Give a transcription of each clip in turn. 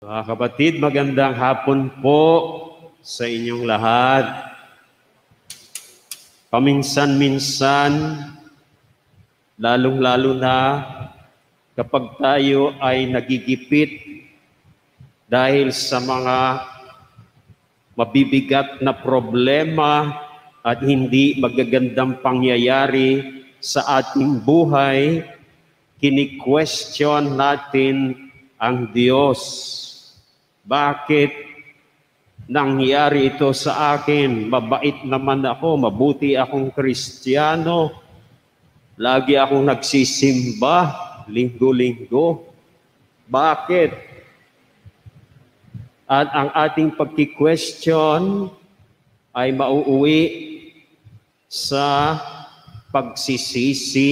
Mga kapatid, magandang hapon po sa inyong lahat. Paminsan-minsan, lalong-lalo na kapag tayo ay nagigipit dahil sa mga mabibigat na problema at hindi magagandang pangyayari sa ating buhay, kini-question natin ang Diyos. Bakit nangyari ito sa akin? Mabait naman ako, mabuti akong Kristiyano. Lagi akong nagsisimba, linggo-linggo. Bakit? At ang ating pagki-question ay mauuwi sa pagsisisi.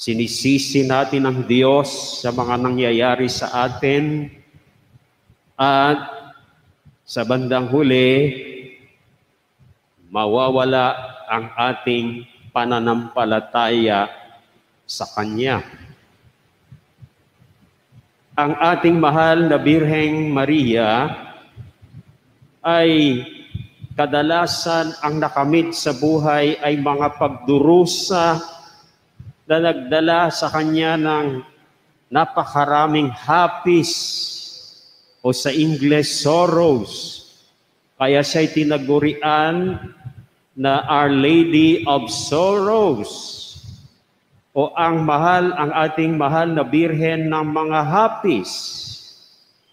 Sinisisi natin ang Diyos sa mga nangyayari sa atin. At sa bandang huli, mawawala ang ating pananampalataya sa Kanya. Ang ating mahal na Birheng Maria ay kadalasan ang nakamit sa buhay ay mga pagdurusa na nagdala sa Kanya ng napakaraming hapis o sa English, sorrows. Kaya siya'y tinagurian na Our Lady of Sorrows o ang ating mahal na Birhen ng mga hapis.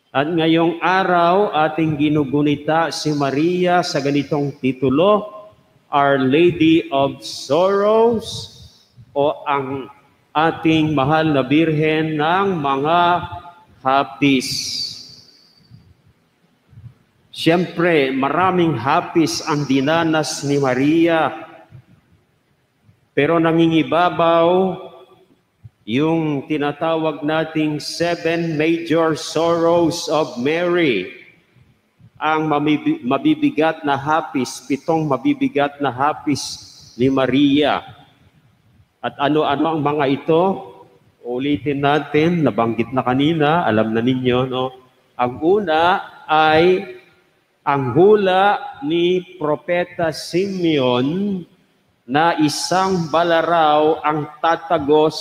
At ngayong araw, ating ginugunita si Maria sa ganitong titulo, Our Lady of Sorrows o ang ating mahal na Birhen ng mga hapis. Siyempre, maraming hapis ang dinanas ni Maria. Pero nangingibabaw yung tinatawag nating 7 major sorrows of Mary. Ang mabibigat na hapis, 7 mabibigat na hapis ni Maria. At ano-ano ang mga ito? Ulitin natin, nabanggit na kanina, alam na ninyo, no? Ang una ay ang hula ni Propeta Simeon na isang balaraw ang tatagos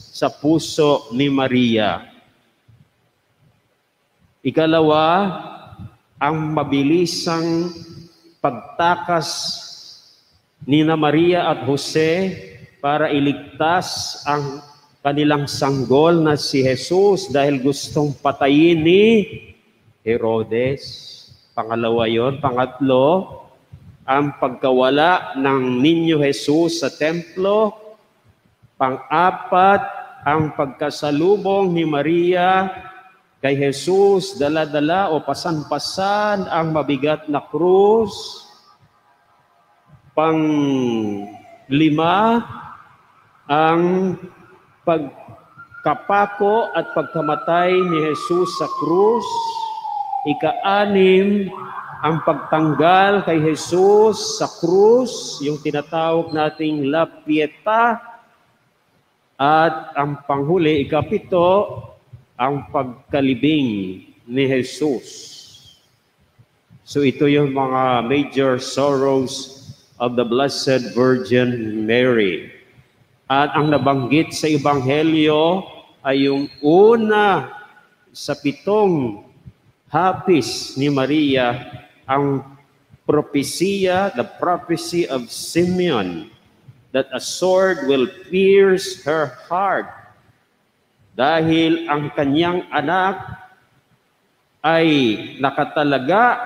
sa puso ni Maria. Ikalawa, ang mabilisang pagtakas ni Maria at Jose para iligtas ang kanilang sanggol na si Jesus dahil gustong patayin ni Herodes. Pangalawa yon. Pangatlo, ang pagkawala ng Ninyo Jesus sa templo. Pang-apat, ang pagkasalubong ni Maria kay Jesus, dala-dala o pasan-pasan ang mabigat na krus. Pang-lima, ang pagkapako at pagkamatay ni Jesus sa krus. Ika-anim, ang pagtanggal kay Jesus sa krus, yung tinatawag nating La Pieta. At ang panghuli, ikapito, ang pagkalibing ni Jesus. So ito yung mga major sorrows of the Blessed Virgin Mary. At ang nabanggit sa Ebanghelyo ay yung una sa 7 hapis ni Maria, ang propesya, the prophecy of Simeon, that a sword will pierce her heart dahil ang kanyang anak ay nakatalaga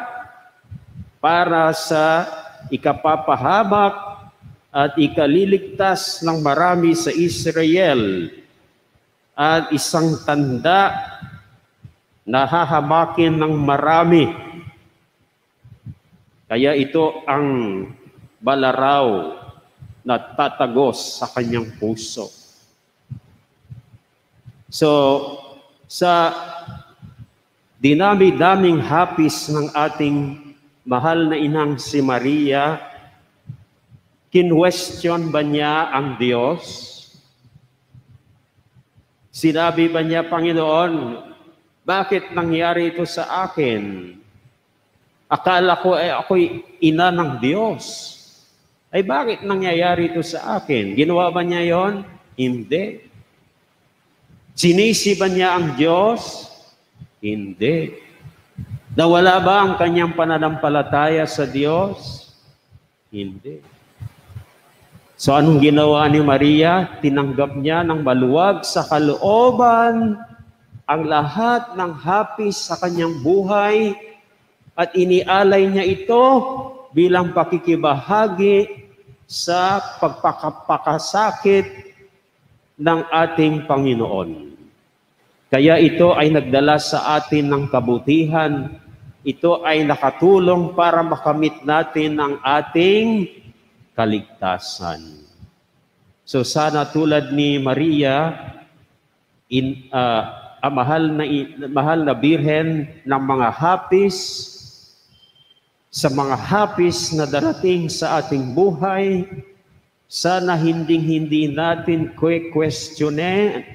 para sa ikapapahamak at ikaliligtas ng marami sa Israel at isang tanda na hahamakin ng marami. Kaya ito ang balaraw na tatagos sa kanyang puso. So, sa dinami-daming hapis ng ating mahal na inang si Maria, kinwestiyon ba niya ang Diyos? Sinabi ba niya, Panginoon, Bakit nangyari ito sa akin? Akala ko ako'y ina ng Diyos. Ay bakit nangyayari ito sa akin? Ginawa ba niya yon? Hindi. Sinisi ba niya ang Diyos? Hindi. Nawala ba ang kanyang pananampalataya sa Diyos? Hindi. So anong ginawa ni Maria? Tinanggap niya ng maluwag sa kalooban ang lahat ng hapis sa kanyang buhay at inialay niya ito bilang pakikibahagi sa pagpapakasakit ng ating Panginoon. Kaya ito ay nagdala sa atin ng kabutihan. Ito ay nakatulong para makamit natin ang ating kaligtasan. So sana tulad ni Maria, mahal na birhen ng mga hapis, sa mga hapis na darating sa ating buhay, sana hindi natin questionin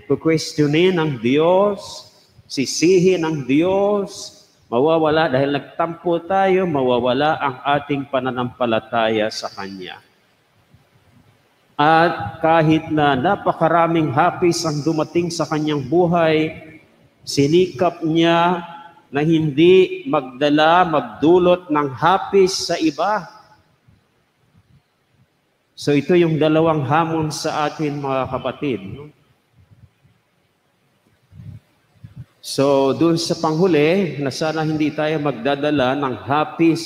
ang Diyos, sisihin ang Diyos, mawawala dahil nagtampo tayo, mawawala ang ating pananampalataya sa Kanya. At kahit na napakaraming hapis ang dumating sa kanyang buhay, sinikap niya na hindi magdulot ng hapis sa iba. So ito yung dalawang hamon sa atin mga kapatid. So doon sa panghuli, na sana hindi tayo magdadala ng hapis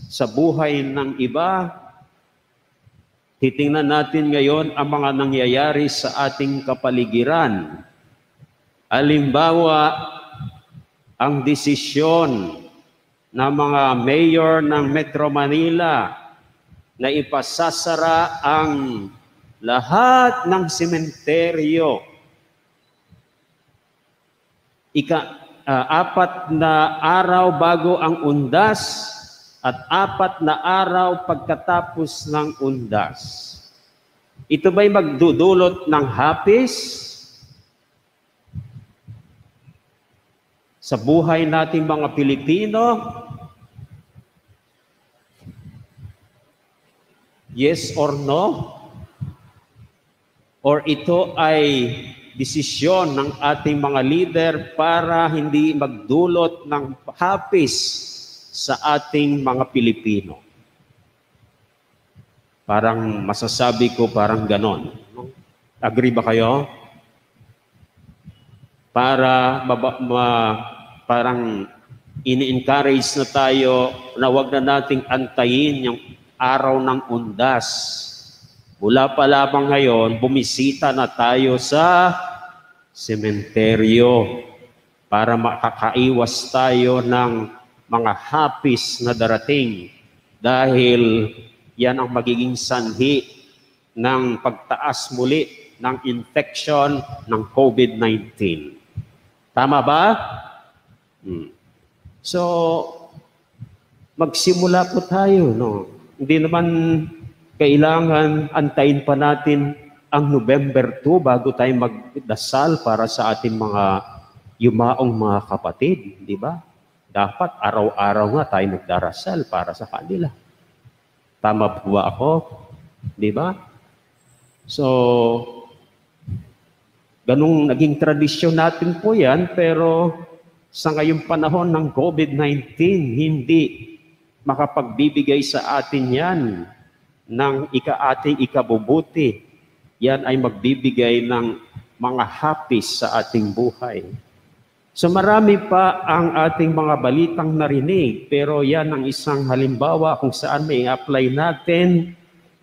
sa buhay ng iba. Titingnan natin ngayon ang mga nangyayari sa ating kapaligiran. Halimbawa, ang desisyon ng mga mayor ng Metro Manila na ipasasara ang lahat ng sementeryo. 4 na araw bago ang undas at 4 na araw pagkatapos ng undas. Ito ba'y magdudulot ng hapis sa buhay nating mga Pilipino? Yes or no? Or ito ay desisyon ng ating mga leader para hindi magdulot ng hapis sa ating mga Pilipino? Parang masasabi ko parang ganon. Agree ba kayo? Parang ini-encourage na tayo na wag na nating antayin yung araw ng undas. Mula pa lamang ngayon, bumisita na tayo sa sementeryo para makakaiwas tayo ng mga hapis na darating dahil yan ang magiging sanhi ng pagtaas muli ng infection ng COVID-19. Tama ba? So, magsimula po tayo, no? Hindi naman kailangan antayin pa natin ang November 2 bago tayo magdasal para sa ating mga yumaong mga kapatid, di ba? Dapat araw-araw nga tayo nagdarasal para sa kanila. Tama po ba ako? Di ba? So, ganung naging tradisyon natin po yan, pero sa ngayong panahon ng COVID-19, hindi makapagbibigay sa atin yan ng ating ikabubuti. Yan ay magbibigay ng mga hapis sa ating buhay. So marami pa ang ating mga balitang narinig, pero yan ang isang halimbawa kung saan may apply natin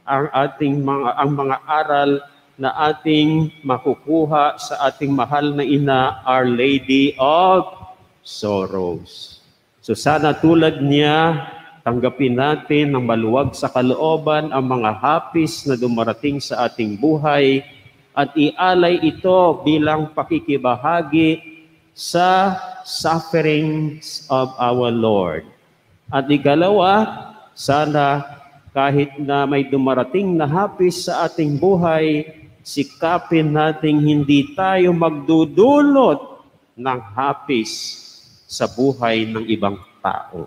ang mga aral na ating makukuha sa ating mahal na ina, Our Lady of Sorrows. So sana tulad niya, tanggapin natin ng maluwag sa kalooban ang mga hapis na dumarating sa ating buhay at ialay ito bilang pakikibahagi sa sufferings of our Lord. At ikalawa, sana kahit na may dumarating na hapis sa ating buhay, sikapin nating hindi tayo magdudulot ng hapis sa buhay ng ibang tao.